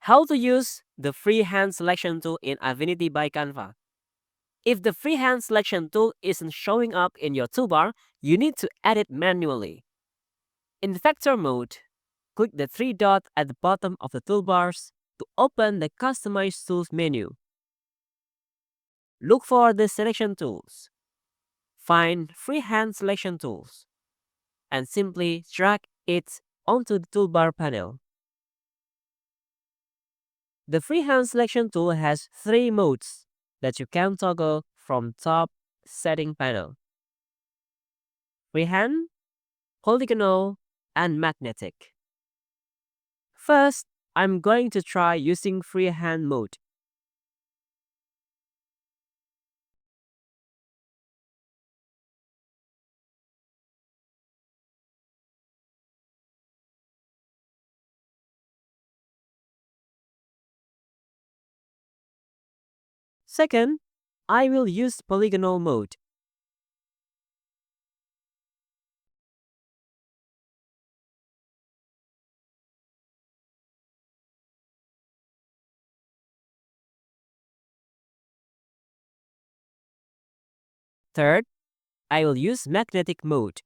How to use the Freehand selection tool in Affinity by Canva. If the Freehand selection tool isn't showing up in your toolbar, you need to add it manually. In vector mode, click the three dots at the bottom of the toolbars to open the Customize Tools menu. Look for the selection tools. Find Freehand selection tools and simply drag it onto the toolbar panel. The Freehand selection tool has three modes that you can toggle from top setting panel: Freehand, polygonal, and magnetic. First, I'm going to try using Freehand mode. Second, I will use polygonal mode. Third, I will use magnetic mode.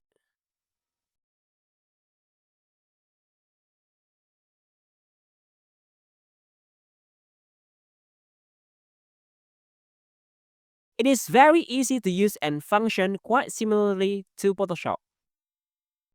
It is very easy to use and function quite similarly to Photoshop.